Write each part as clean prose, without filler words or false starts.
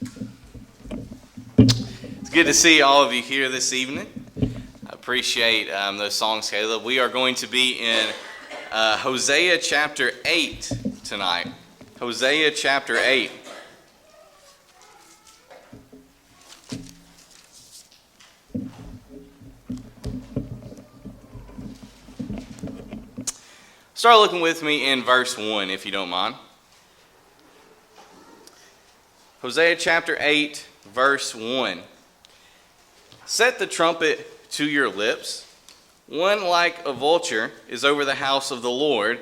It's good to see all of you here this evening. I appreciate those songs, Caleb. We are going to be in Hosea chapter 8 tonight. Hosea chapter 8. Start looking with me in verse 1, if you don't mind. Hosea chapter 8, verse 1. Set the trumpet to your lips. One like a vulture is over the house of the Lord,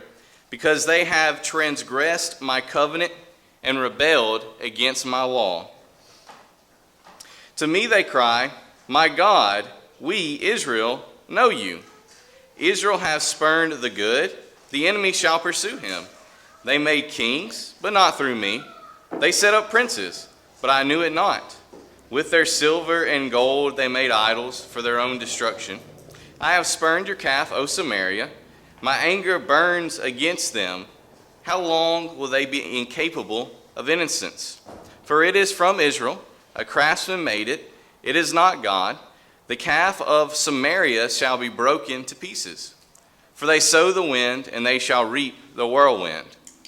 because they have transgressed my covenant and rebelled against my law. To me they cry, my God, we, Israel, know you. Israel has spurned the good. The enemy shall pursue him. They made kings, but not through me. They set up princes, but I knew it not. With their silver and gold they made idols for their own destruction. I have spurned your calf, O Samaria. My anger burns against them. How long will they be incapable of innocence? For it is from Israel, a craftsman made it. It is not God. The calf of Samaria shall be broken to pieces. For they sow the wind, and they shall reap the whirlwind.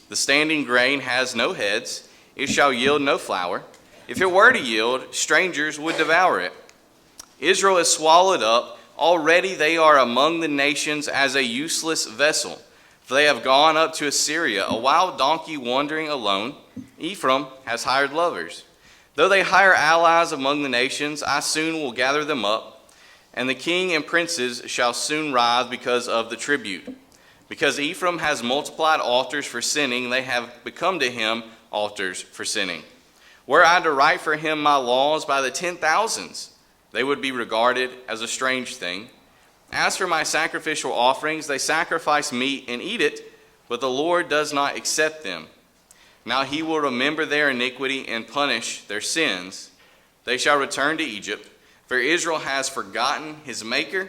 The standing grain has no heads. It shall yield no flour. If it were to yield, strangers would devour it. Israel is swallowed up. Already they are among the nations as a useless vessel. For they have gone up to Assyria, a wild donkey wandering alone. Ephraim has hired lovers. Though they hire allies among the nations, I soon will gather them up. And the king and princes shall soon rise because of the tribute. Because Ephraim has multiplied altars for sinning, they have become to him altars for sinning. Were I to write for him my laws by the 10,000s, they would be regarded as a strange thing. As for my sacrificial offerings, they sacrifice meat and eat it, but the Lord does not accept them. Now he will remember their iniquity and punish their sins. They shall return to Egypt. For Israel has forgotten his maker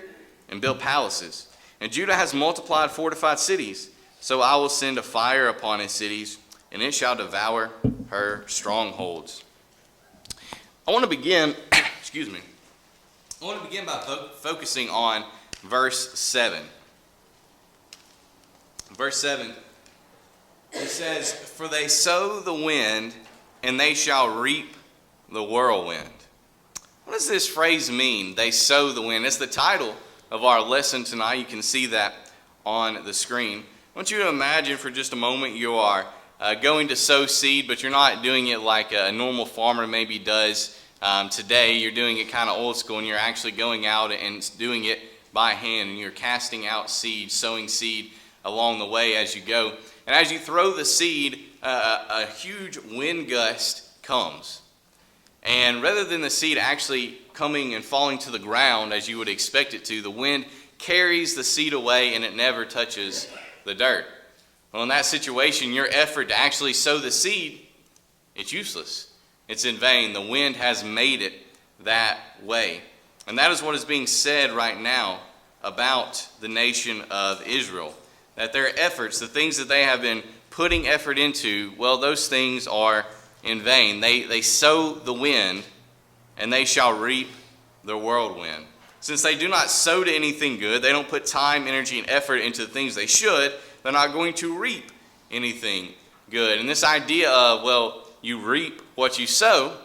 and built palaces, and Judah has multiplied fortified cities. So I will send a fire upon his cities, and it shall devour her strongholds. I want to begin, by focusing on verse 7. Verse 7, it says, for they sow the wind, and they shall reap the whirlwind. What does this phrase mean? They sow the wind. It's the title of our lesson tonight. You can see that on the screen. I want you to imagine for just a moment you are going to sow seed, but you're not doing it like a normal farmer maybe does today. You're doing it kind of old school, and you're actually going out and doing it by hand, and you're casting out seed, sowing seed along the way as you go. And as you throw the seed, a huge wind gust comes. And rather than the seed actually coming and falling to the ground as you would expect it to, the wind carries the seed away and it never touches the dirt. Well, in that situation, your effort to actually sow the seed, it's useless. It's in vain. The wind has made it that way. And that is what is being said right now about the nation of Israel. That their efforts, the things that they have been putting effort into, well, those things are in vain. They sow the wind, and they shall reap the whirlwind. Since they do not sow to anything good, they don't put time, energy, and effort into the things they should, they're not going to reap anything good. And this idea of, well, you reap what you sow,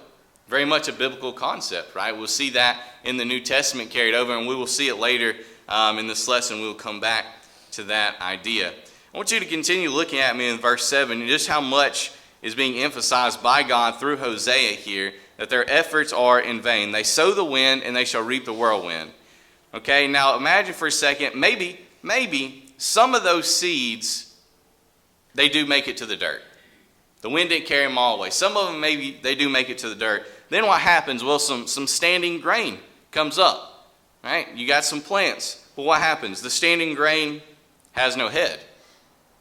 very much a biblical concept, right? We'll see that in the New Testament carried over, and we will see it later in this lesson. We'll come back to that idea. I want you to continue looking at me in verse 7, and just how much is being emphasized by God through Hosea here, that their efforts are in vain. They sow the wind, and they shall reap the whirlwind. Okay, now imagine for a second, maybe some of those seeds, they do make it to the dirt. The wind didn't carry them all away. Some of them, maybe they do make it to the dirt. Then what happens? Well, some standing grain comes up, right? You got some plants. Well, what happens? The standing grain has no head.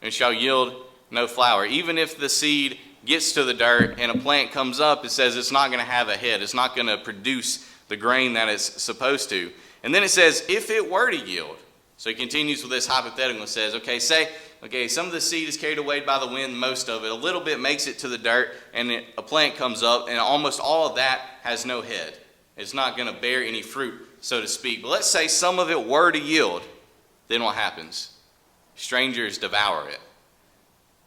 It shall yield no flower. Even if the seed gets to the dirt and a plant comes up, it says it's not going to have a head. It's not going to produce the grain that it's supposed to. And then it says, if it were to yield. So he continues with this hypothetical and says, okay, say okay, some of the seed is carried away by the wind, most of it. A little bit makes it to the dirt, and a plant comes up, and almost all of that has no head. It's not going to bear any fruit, so to speak. But let's say some of it were to yield. Then what happens? Strangers devour it.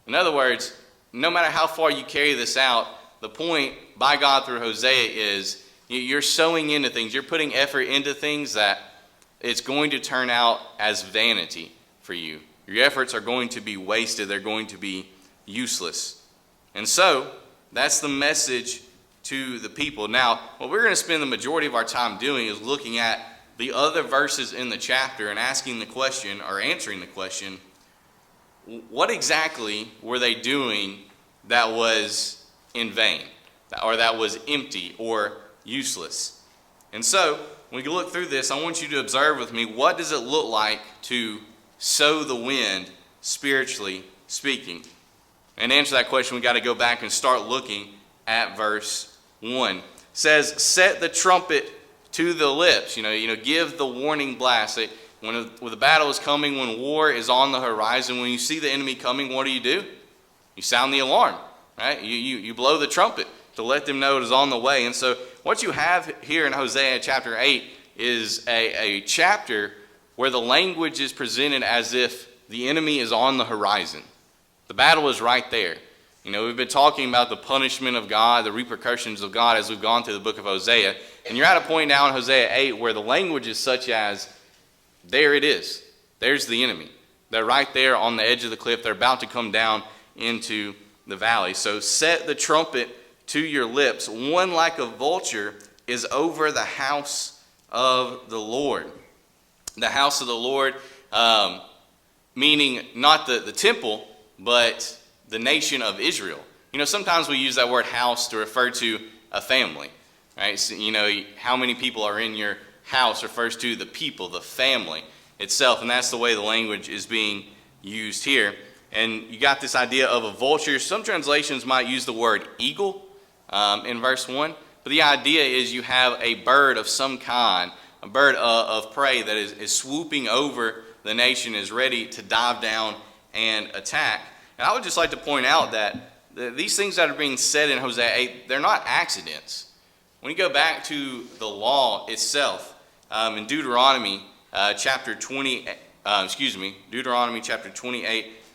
In other words, no matter how far you carry this out, the point by God through Hosea is you're sowing into things. You're putting effort into things that it's going to turn out as vanity for you. Your efforts are going to be wasted. They're going to be useless. And so that's the message to the people. Now, what we're going to spend the majority of our time doing is looking at the other verses in the chapter and asking the question, or answering the question, what exactly were they doing that was in vain, or that was empty or useless? And so, when you look through this, I want you to observe with me, what does it look like to sow the wind, spiritually speaking? And to answer that question, we've got to go back and start looking at verse 1. It says, set the trumpet to the lips, give the warning blast. When the battle is coming, when war is on the horizon, when you see the enemy coming, what do? You sound the alarm, right? You blow the trumpet to let them know it is on the way. And so what you have here in Hosea chapter 8 is a chapter where the language is presented as if the enemy is on the horizon. The battle is right there. We've been talking about the punishment of God, the repercussions of God as we've gone through the book of Hosea. And you're at a point now in Hosea 8 where the language is such as, there it is. There's the enemy. They're right there on the edge of the cliff. They're about to come down into the valley. So set the trumpet to your lips. One like a vulture is over the house of the Lord. The house of the Lord, meaning not the temple, but the nation of Israel. Sometimes we use that word house to refer to a family, right? So, how many people are in your house refers to the people, the family itself, and that's the way the language is being used here. And you got this idea of a vulture. Some translations might use the word eagle in verse 1, but the idea is you have a bird of some kind, a bird of prey that is swooping over the nation, is ready to dive down and attack. And I would just like to point out that these things that are being said in Hosea 8, they're not accidents. When you go back to the law itself, in Deuteronomy chapter 28,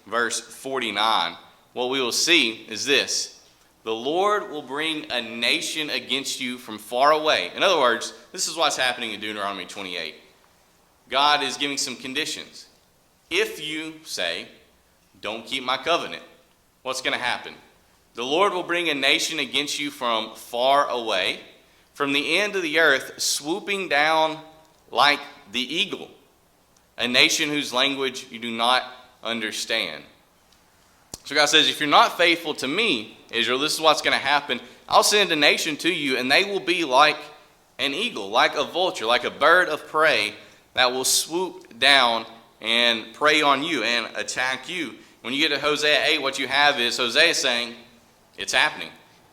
verse 49, what we will see is this: the Lord will bring a nation against you from far away. In other words, this is what's happening in Deuteronomy 28. God is giving some conditions. If you say, don't keep my covenant, what's going to happen? The Lord will bring a nation against you from far away, from the end of the earth, swooping down like the eagle, a nation whose language you do not understand. So God says, if you're not faithful to me, Israel, this is what's going to happen. I'll send a nation to you, and they will be like an eagle, like a vulture, like a bird of prey that will swoop down and prey on you and attack you. When you get to Hosea 8, what you have is Hosea saying, it's happening.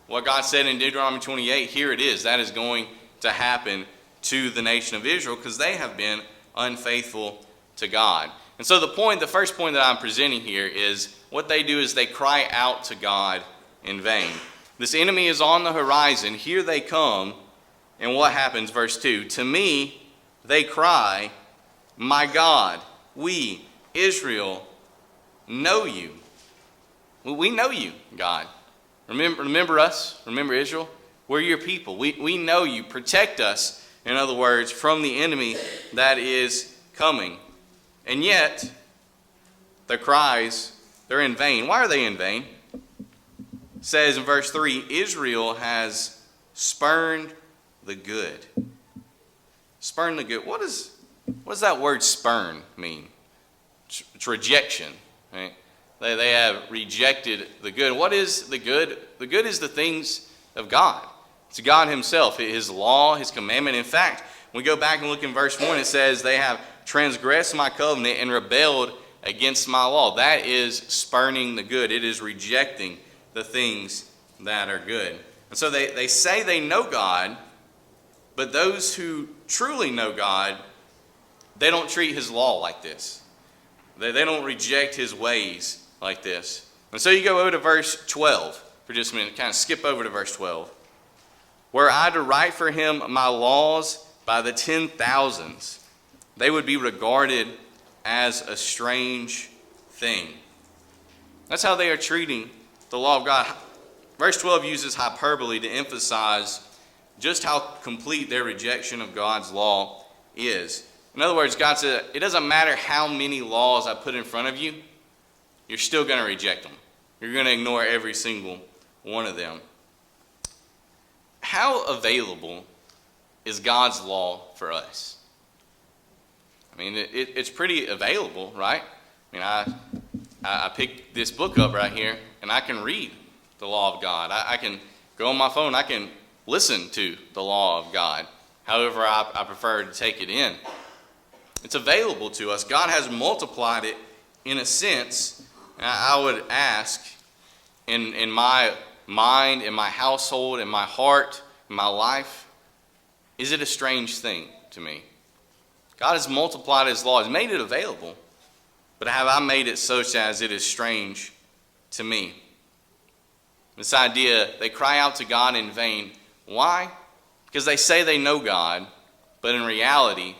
What God said in Deuteronomy 28, here it is. That is going to happen to the nation of Israel because they have been unfaithful to God. And so the first point that I'm presenting here is what they do is they cry out to God in vain. This enemy is on the horizon. Here they come. And what happens? Verse 2, to me they cry, my God, we, Israel, know you. We know you, God. Remember us. Remember Israel. We're your people. We know you. Protect us, in other words, from the enemy that is coming. And yet, their cries, they're in vain. Why are they in vain? It says in verse 3, Israel has spurned the good. Spurn the good. What does that word spurn mean? It's rejection. Right? They have rejected the good. What is the good? The good is the things of God. It's God himself, his law, his commandment. In fact, when we go back and look in verse 1, it says they have transgressed my covenant and rebelled against my law. That is spurning the good. It is rejecting the things that are good. And so they say they know God, but those who truly know God, they don't treat his law like this. They don't reject his ways like this. And so you go over to verse 12 for just a minute, kind of skip over to verse 12. Were I to write for him my laws by the 10,000s, they would be regarded as a strange thing. That's how they are treating the law of God. Verse 12 uses hyperbole to emphasize just how complete their rejection of God's law is. In other words, God said, it doesn't matter how many laws I put in front of you, you're still going to reject them. You're going to ignore every single one of them. How available is God's law for us? I mean, it's pretty available, right? I mean, I picked this book up right here, and I can read the law of God. I can go on my phone, I can listen to the law of God. However, I prefer to take it in. It's available to us. God has multiplied it in a sense. I would ask, in my mind, in my household, in my heart, in my life, is it a strange thing to me? God has multiplied his law, has made it available, but have I made it such as it is strange to me? This idea, they cry out to God in vain. Why? Because they say they know God, but in reality,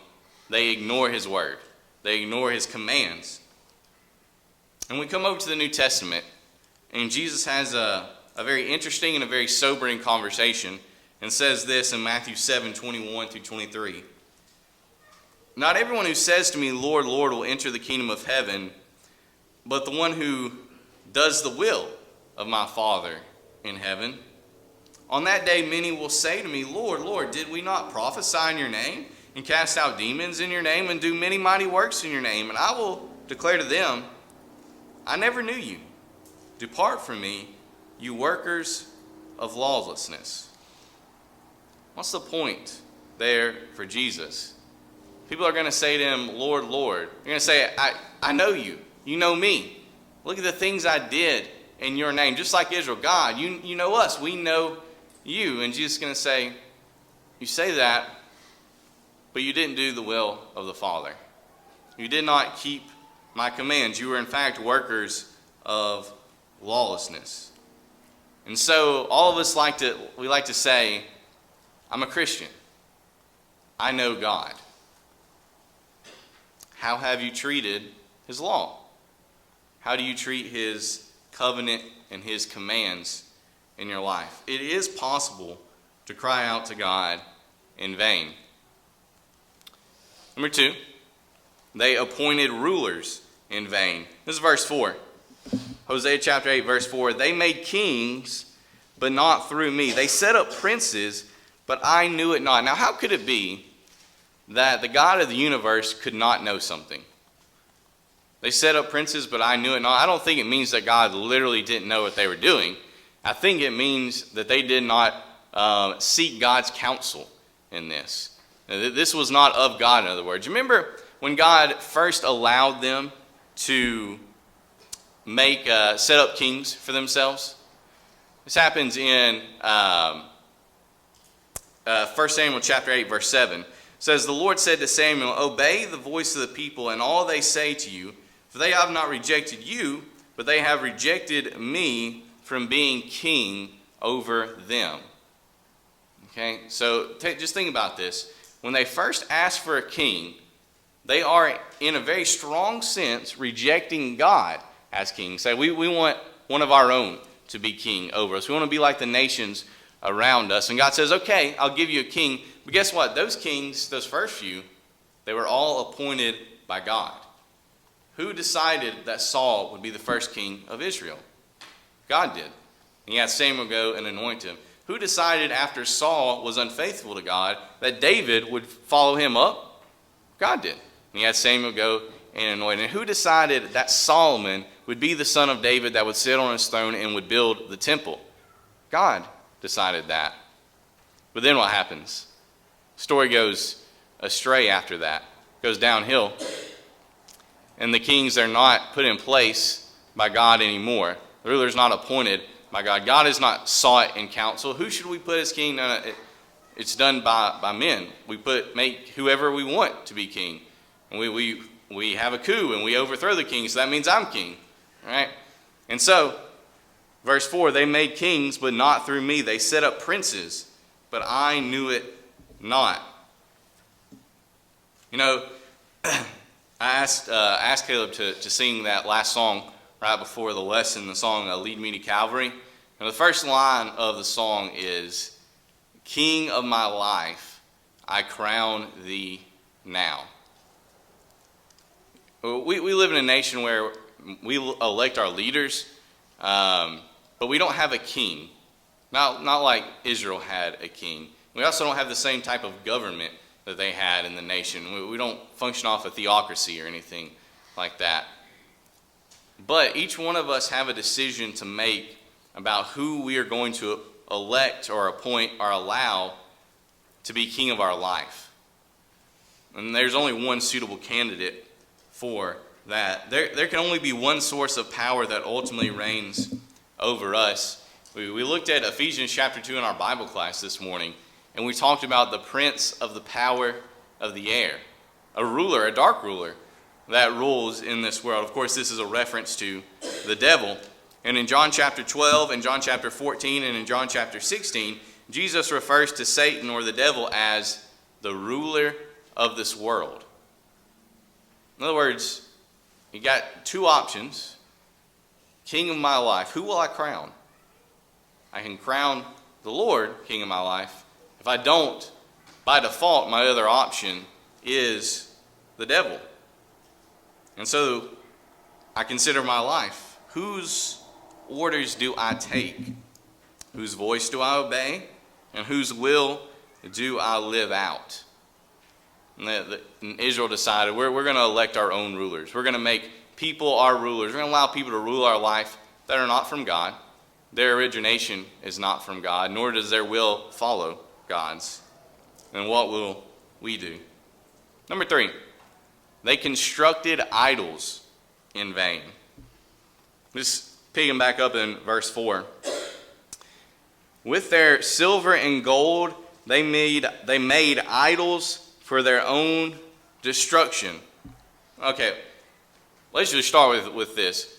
they ignore his word. They ignore his commands. And we come over to the New Testament, and Jesus has a very interesting and a very sobering conversation, and says this in Matthew 7:21-23. Not everyone who says to me, Lord, Lord, will enter the kingdom of heaven, but the one who does the will of my Father in heaven. On that day, many will say to me, Lord, Lord, did we not prophesy in your name, and cast out demons in your name, and do many mighty works in your name? And I will declare to them, I never knew you. Depart from me, you workers of lawlessness. What's the point there for Jesus? People are going to say to him, Lord, Lord. They're going to say, I know you. You know me. Look at the things I did in your name. Just like Israel. God, you know us. We know you. And Jesus is going to say, you say that, but you didn't do the will of the Father. You did not keep my commands. You were in fact workers of lawlessness. And so all of us like to say, I'm a Christian. I know God. How have you treated his law? How do you treat his covenant and his commands in your life? It is possible to cry out to God in vain. Number 2, they appointed rulers in vain. This is verse 4. Hosea chapter 8, verse 4. They made kings, but not through me. They set up princes, but I knew it not. Now, how could it be that the God of the universe could not know something? They set up princes, but I knew it not. I don't think it means that God literally didn't know what they were doing. I think it means that they did not seek God's counsel in this. This was not of God, in other words. Remember when God first allowed them to set up kings for themselves? This happens in 1 Samuel chapter 8, verse 7. It says, the Lord said to Samuel, obey the voice of the people and all they say to you, for they have not rejected you, but they have rejected me from being king over them. Okay, so just think about this. When they first ask for a king, they are, in a very strong sense, rejecting God as king. Say, we want one of our own to be king over us. We want to be like the nations around us. And God says, okay, I'll give you a king. But guess what? Those kings, those first few, they were all appointed by God. Who decided that Saul would be the first king of Israel? God did. And he had Samuel go and anoint him. Who decided after Saul was unfaithful to God that David would follow him up? God did. And he had Samuel go and anoint him. And who decided that Solomon would be the son of David that would sit on his throne and would build the temple? God decided that. But then what happens? The story goes astray after that. It goes downhill. And the kings are not put in place by God anymore. The ruler is not appointed by God. God is not sought in council. Who should we put as king? No, it's done by men. We make whoever we want to be king. And we we have a coup and we overthrow the king, so that means I'm king. All right? And so, verse 4, they made kings, but not through me. They set up princes, but I knew it not. You know, I asked Caleb to sing that last song right before the lesson, the song Lead Me to Calvary. And the first line of the song is, King of my life, I crown thee now. We live in a nation where we elect our leaders, but we don't have a king. Not like Israel had a king. We also don't have the same type of government that they had in the nation. We don't function off a theocracy or anything like that. But each one of us have a decision to make about who we are going to elect or appoint or allow to be king of our life. And there's only one suitable candidate for that. There can only be one source of power that ultimately reigns over us. We looked at Ephesians chapter 2 in our Bible class this morning, and we talked about the prince of the power of the air, a ruler, a dark ruler that rules in this world. Of course, this is a reference to the devil. And in John chapter 12, and John chapter 14, and in John chapter 16, Jesus refers to Satan or the devil as the ruler of this world. In other words, you got two options. King of my life, who will I crown? I can crown the Lord king of my life. If I don't, by default, my other option is the devil. And so I consider my life. Whose orders do I take? Whose voice do I obey? And whose will do I live out? And Israel decided we're going to elect our own rulers. We're going to make people our rulers. We're going to allow people to rule our life that are not from God. Their origination is not from God, nor does their will follow God's. And what will we do? Number 3, they constructed idols in vain. Just picking back up in verse 4. With their silver and gold, they made idols for their own destruction. Okay, let's just start with this.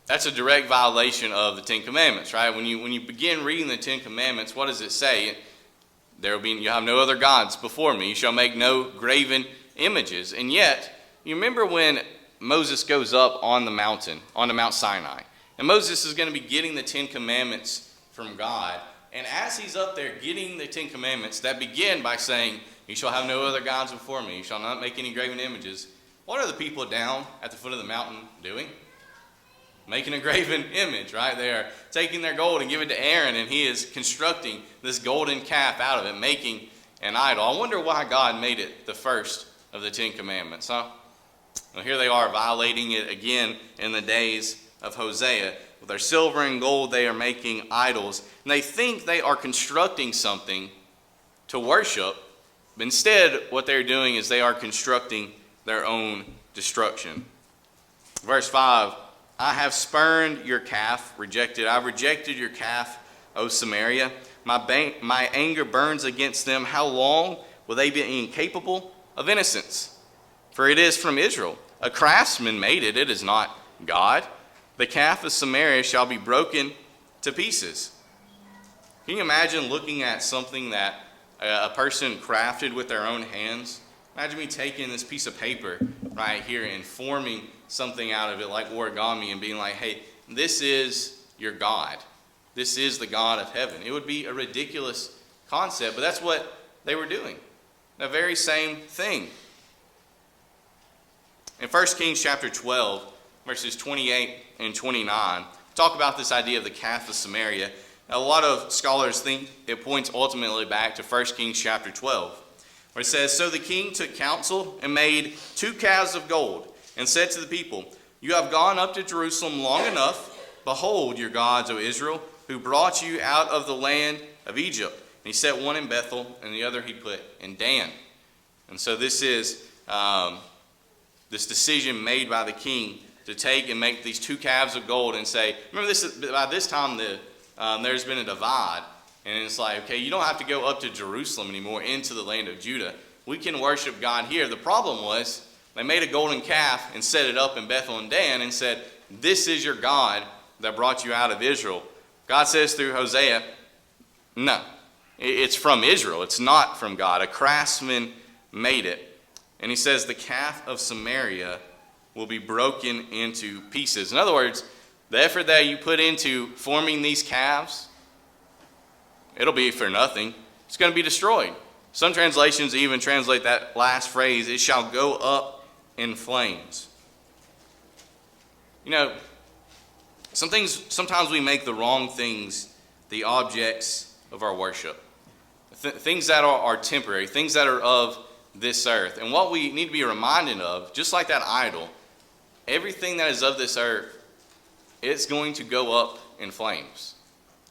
That's a direct violation of the Ten Commandments, right? When you begin reading the Ten Commandments, what does it say? You have no other gods before me. You shall make no graven images. And yet, you remember when Moses goes up on the mountain, onto Mount Sinai, and Moses is going to be getting the Ten Commandments from God. And as he's up there getting the Ten Commandments that begin by saying, you shall have no other gods before me, you shall not make any graven images, what are the people down at the foot of the mountain doing? Making a graven image, right? They are taking their gold and giving it to Aaron, and he is constructing this golden calf out of it, making an idol. I wonder why God made it the first of the Ten Commandments, huh? Well, here they are violating it again in the days of Hosea. With their silver and gold, they are making idols. And they think they are constructing something to worship. But instead, what they're doing is they are constructing their own destruction. Verse 5, I have spurned your calf, I've rejected your calf, O Samaria. My anger burns against them. How long will they be incapable of innocence? For it is from Israel. A craftsman made it. It is not God. The calf of Samaria shall be broken to pieces. Can you imagine looking at something that a person crafted with their own hands? Imagine me taking this piece of paper right here and forming something out of it like origami and being like, hey, this is your God. This is the God of heaven. It would be a ridiculous concept, but that's what they were doing. The very same thing. In 1 Kings chapter 12, verses 28 and 29, talk about this idea of the calf of Samaria. Now, a lot of scholars think it points ultimately back to 1 Kings chapter 12, where it says, So the king took counsel and made 2 calves of gold, and said to the people, You have gone up to Jerusalem long enough. Behold your gods, O Israel, who brought you out of the land of Egypt. And he set one in Bethel, and the other he put in Dan. And so this is this decision made by the king to take and make these 2 calves of gold and say, remember this, by this time there's been a divide. And it's like, okay, you don't have to go up to Jerusalem anymore into the land of Judah. We can worship God here. The problem was They made a golden calf and set it up in Bethel and Dan and said, "This is your God that brought you out of Israel." God says through Hosea, no, it's from Israel. It's not from God. A craftsman made it. And he says the calf of Samaria will be broken into pieces. In other words, the effort that you put into forming these calves, it'll be for nothing. It's going to be destroyed. Some translations even translate that last phrase, "it shall go up in flames." You know, sometimes we make the wrong things the objects of our worship. Things that are temporary, things that are of this earth. And what we need to be reminded of, just like that idol, everything that is of this earth, it's going to go up in flames.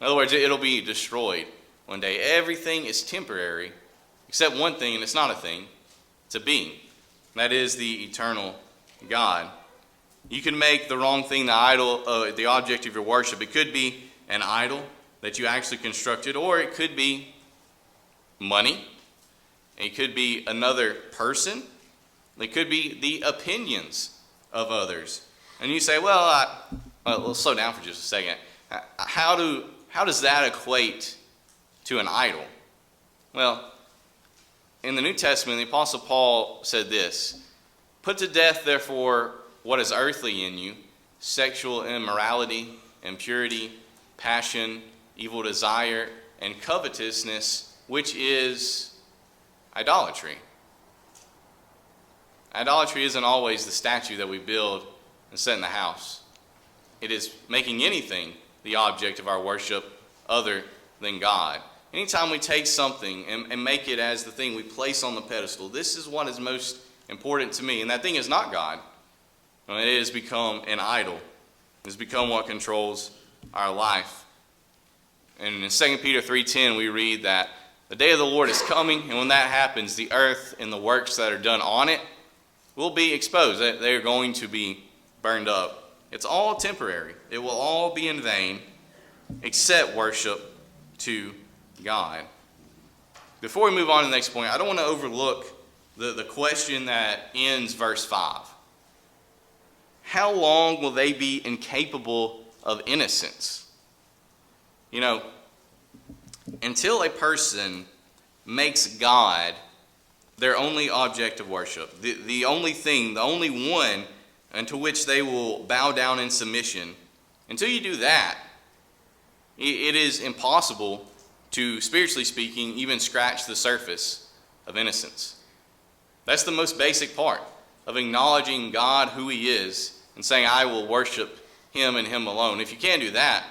In other words, it'll be destroyed one day. Everything is temporary, except one thing, and it's not a thing. It's a being. That is the eternal God. You can make the wrong thing the idol, the object of your worship. It could be an idol that you actually constructed, or it could be money. It could be another person. It could be the opinions of others. And you say, well, let's slow down for just a second. How does that equate to an idol? Well, in the New Testament, the Apostle Paul said this: "Put to death, therefore, what is earthly in you, sexual immorality, impurity, passion, evil desire, and covetousness, which is idolatry." Idolatry isn't always the statue that we build and set in the house. It is making anything the object of our worship other than God. Anytime we take something and make it as the thing we place on the pedestal, this is what is most important to me, and that thing is not God. It has become an idol. It has become what controls our life. And in 2 Peter 3:10 we read that the day of the Lord is coming, and when that happens, the earth and the works that are done on it will be exposed. They are going to be burned up. It's all temporary. It will all be in vain except worship to God. Before we move on to the next point, I don't want to overlook the question that ends verse 5. How long will they be incapable of innocence? You know, until a person makes God their only object of worship, the only thing, the only one unto which they will bow down in submission, until you do that, it is impossible to, spiritually speaking, even scratch the surface of innocence. That's the most basic part of acknowledging God, who He is, and saying, I will worship Him and Him alone. If you can't do that,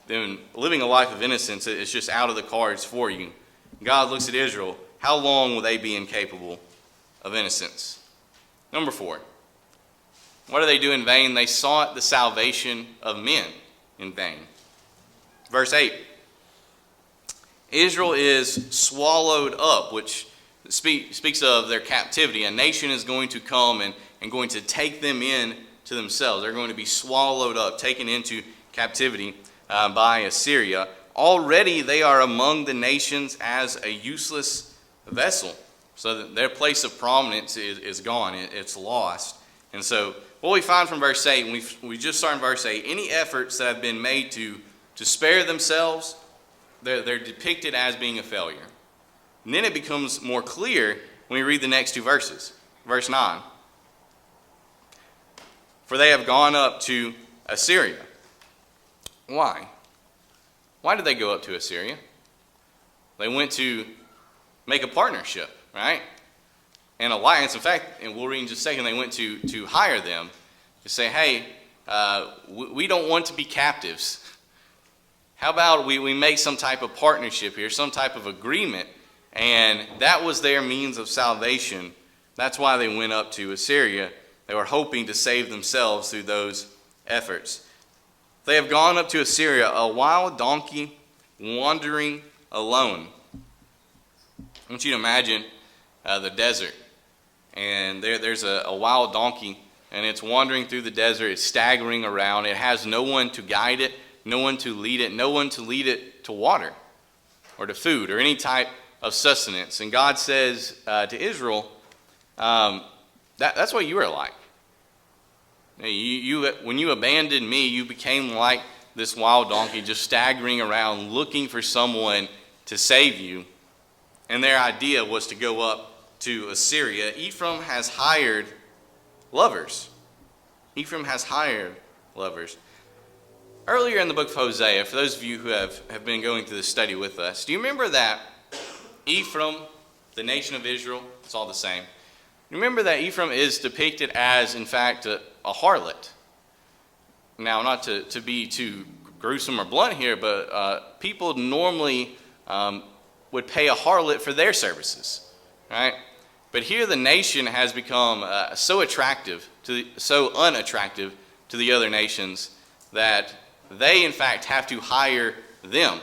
then living a life of innocence is just out of the cards for you. God looks at Israel. How long will they be incapable of innocence? Number 4. What do they do in vain? They sought the salvation of men in vain. Verse 8. Israel is swallowed up, which speaks of their captivity. A nation is going to come and going to take them in to themselves. They're going to be swallowed up, taken into captivity by Assyria. Already they are among the nations as a useless vessel. So that their place of prominence is gone. It's lost. And so what we find from verse 8, and we just started in verse 8, any efforts that have been made to spare themselves, they're depicted as being a failure. And then it becomes more clear when we read the next two verses. Verse 9. For they have gone up to Assyria. Why? Why did they go up to Assyria? They went to make a partnership, right? An alliance. In fact, and we'll read in just a second, they went to hire them to say, hey, we don't want to be captives. How about we make some type of partnership here, some type of agreement? And that was their means of salvation. That's why they went up to Assyria. They were hoping to save themselves through those efforts. They have gone up to Assyria, a wild donkey wandering alone. I want you to imagine the desert. And there's a wild donkey, and it's wandering through the desert. It's staggering around. It has no one to guide it, no one to lead it, no one to lead it to water or to food or any type of sustenance. And God says to Israel, That's what you were like. When you abandoned me, you became like this wild donkey, just staggering around looking for someone to save you. And their idea was to go up to Assyria. Ephraim has hired lovers. Ephraim has hired lovers. Earlier in the book of Hosea, for those of you who have been going through this study with us, do you remember that Ephraim, the nation of Israel, it's all the same. Remember that Ephraim is depicted as, in fact, a harlot. Now, not to be too gruesome or blunt here, but people normally would pay a harlot for their services, right? But here the nation has become so unattractive to the other nations that they, in fact, have to hire them.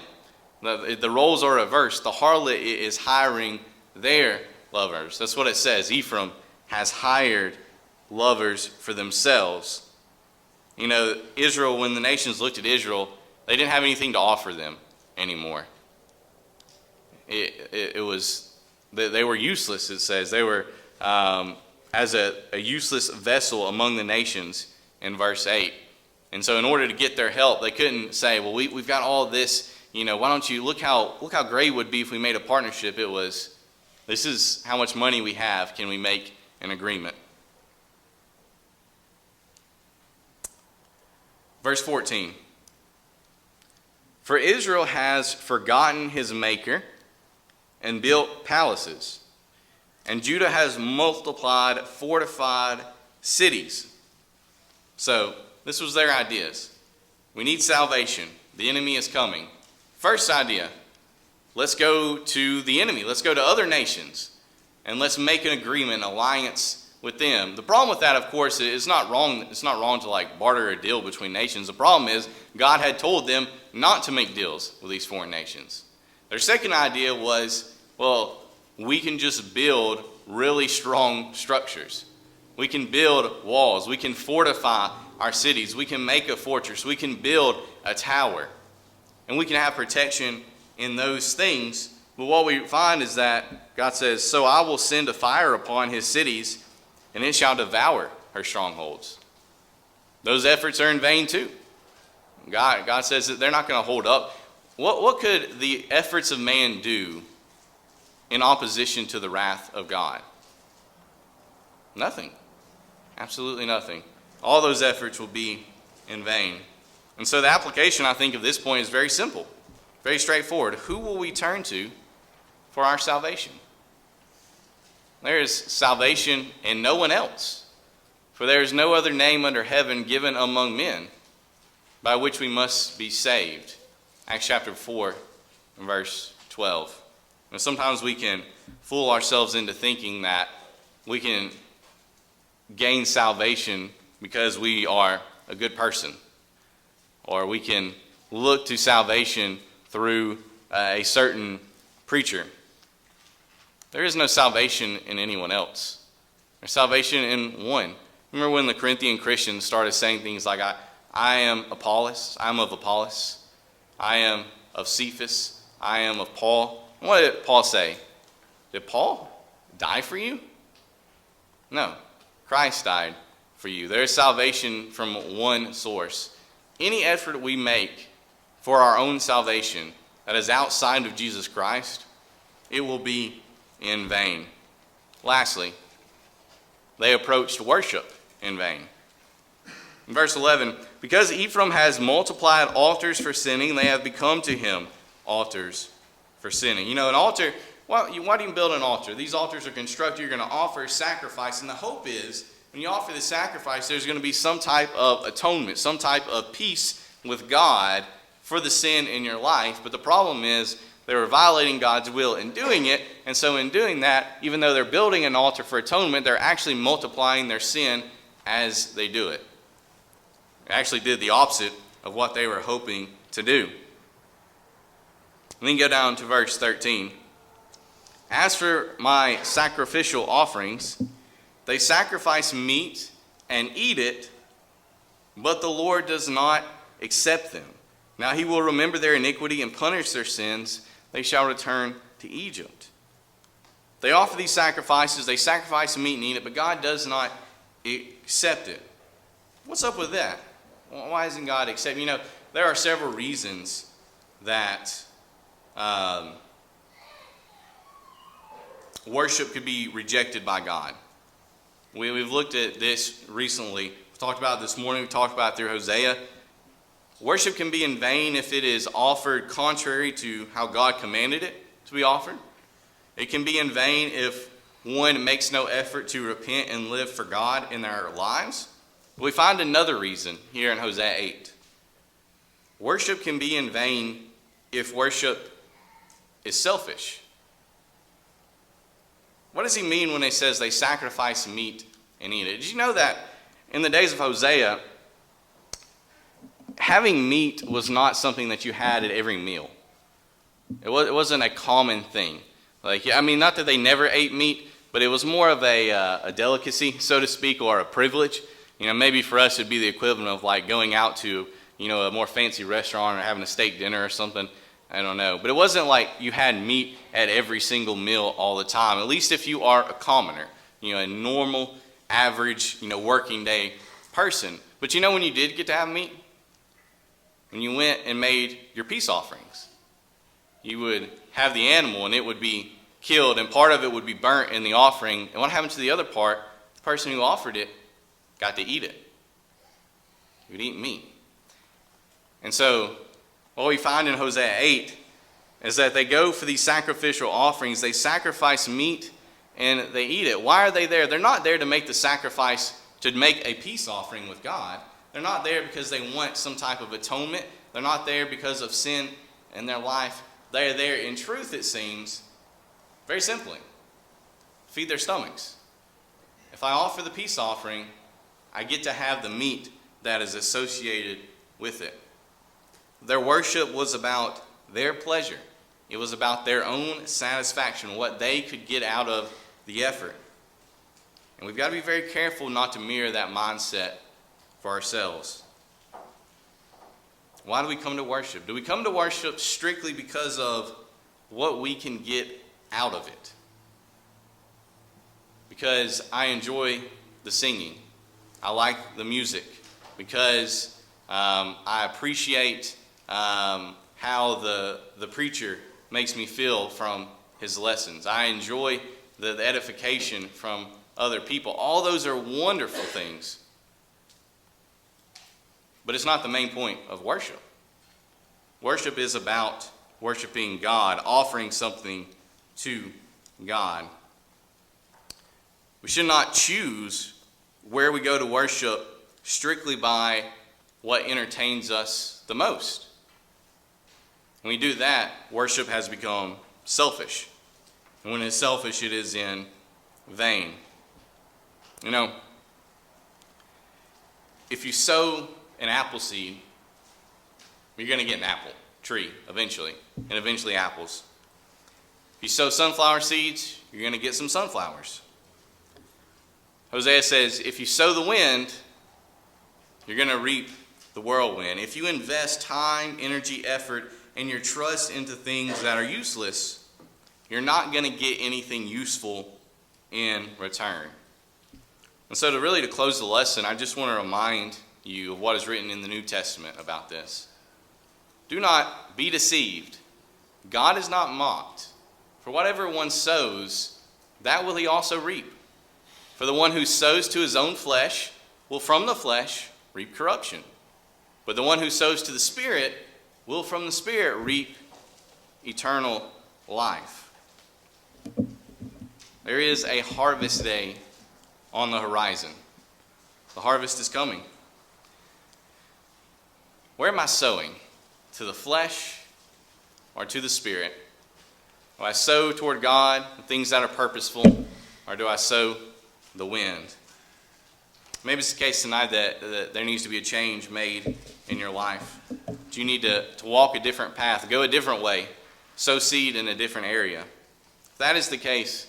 The roles are reversed. The harlot is hiring their lovers. That's what it says. Ephraim has hired lovers for themselves. You know, Israel, when the nations looked at Israel, they didn't have anything to offer them anymore. It was, they were useless, it says. They were as a useless vessel among the nations in verse 8. And so in order to get their help, they couldn't say, well, we've got all this, you know, why don't you look how great it would be if we made a partnership. It was, this is how much money we have. Can we make an agreement? Verse 14. For Israel has forgotten his maker and built palaces, and Judah has multiplied fortified cities. So this was their ideas. We need salvation. The enemy is coming. First idea, let's go to the enemy. Let's go to other nations, and let's make an agreement, an alliance with them. The problem with that, of course, is not wrong. It's not wrong to like barter a deal between nations. The problem is God had told them not to make deals with these foreign nations. Their second idea was, well, we can just build really strong structures. We can build walls. We can fortify our cities. We can make a fortress. We can build a tower. And we can have protection in those things. But what we find is that God says, so I will send a fire upon his cities, and it shall devour her strongholds. Those efforts are in vain too. God says that they're not going to hold up. What could the efforts of man do in opposition to the wrath of God? Nothing. Absolutely nothing. All those efforts will be in vain. And so the application, I think, of this point is very simple, very straightforward. Who will we turn to for our salvation? There is salvation in no one else, for there is no other name under heaven given among men by which we must be saved. Acts chapter 4 and verse 12. And sometimes we can fool ourselves into thinking that we can gain salvation because we are a good person, or we can look to salvation through a certain preacher. There is no salvation in anyone else. There's salvation in one. Remember when the Corinthian Christians started saying things like, I am Apollos, I am of Apollos, I am of Cephas, I am of Paul. What did Paul say? Did Paul die for you? No, Christ died for you. There is salvation from one source. Any effort we make for our own salvation that is outside of Jesus Christ, it will be in vain. Lastly, they approached worship in vain. In verse 11, because Ephraim has multiplied altars for sinning, they have become to him altars for sinning. You know, an altar, why do you build an altar? These altars are constructed, you're going to offer sacrifice, and the hope is when you offer the sacrifice, there's going to be some type of atonement, some type of peace with God for the sin in your life. But the problem is they were violating God's will in doing it, and so in doing that, even though they're building an altar for atonement, they're actually multiplying their sin as they do it. They actually did the opposite of what they were hoping to do. And then go down to verse 13. As for my sacrificial offerings, they sacrifice meat and eat it, but the Lord does not accept them. Now he will remember their iniquity and punish their sins. They shall return to Egypt. They offer these sacrifices, they sacrifice the meat and eat it, but God does not accept it. What's up with that? Why isn't God accepting? There are several reasons that worship could be rejected by God. We've looked at this recently. We talked about it this morning. We talked about it through Hosea. Worship can be in vain if it is offered contrary to how God commanded it to be offered. It can be in vain if one makes no effort to repent and live for God in their lives. We find another reason here in Hosea 8. Worship can be in vain if worship is selfish. What does he mean when he says they sacrifice meat and eat it? Did you know that in the days of Hosea, having meat was not something that you had at every meal? It wasn't a common thing. Not that they never ate meat, but it was more of a delicacy, so to speak, or a privilege. Maybe for us it'd be the equivalent of like going out to, a more fancy restaurant or having a steak dinner or something. I don't know. But it wasn't like you had meat at every single meal all the time, at least if you are a commoner, a normal, average, working day person. But when you did get to have meat? When you went and made your peace offerings. You would have the animal and it would be killed and part of it would be burnt in the offering. And what happened to the other part? The person who offered it got to eat it. You would eat meat. And so what we find in Hosea 8 is that they go for these sacrificial offerings. They sacrifice meat and they eat it. Why are they there? They're not there to make the sacrifice to make a peace offering with God. They're not there because they want some type of atonement. They're not there because of sin in their life. They're there in truth, it seems, very simply, feed their stomachs. If I offer the peace offering, I get to have the meat that is associated with it. Their worship was about their pleasure. It was about their own satisfaction, what they could get out of the effort. And we've got to be very careful not to mirror that mindset for ourselves. Why do we come to worship? Do we come to worship strictly because of what we can get out of it? Because I enjoy the singing. I like the music. Because I appreciate how the preacher makes me feel from his lessons. I enjoy the edification from other people. All those are wonderful things. But it's not the main point of worship. Worship is about worshiping God, offering something to God. We should not choose where we go to worship strictly by what entertains us the most. When we do that, worship has become selfish. And when it's selfish, it is in vain. If you sow an apple seed, you're going to get an apple tree eventually, and eventually apples. If you sow sunflower seeds, you're going to get some sunflowers. Hosea says, if you sow the wind, you're going to reap the whirlwind. If you invest time, energy, effort, and your trust into things that are useless, you're not going to get anything useful in return. And so to close the lesson, I just want to remind you of what is written in the New Testament about this. Do not be deceived. God is not mocked. For whatever one sows, that will he also reap. For the one who sows to his own flesh will from the flesh reap corruption. But the one who sows to the Spirit will from the Spirit reap eternal life. There is a harvest day on the horizon. The harvest is coming. Where am I sowing? To the flesh or to the Spirit? Do I sow toward God, things that are purposeful, or do I sow the wind? Maybe it's the case tonight that there needs to be a change made in your life. That you need to walk a different path, go a different way, sow seed in a different area. If that is the case,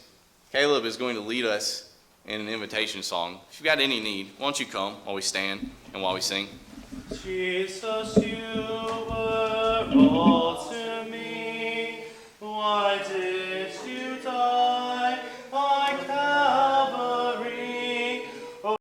Caleb is going to lead us in an invitation song. If you've got any need, why don't you come while we stand and while we sing? Jesus, you were all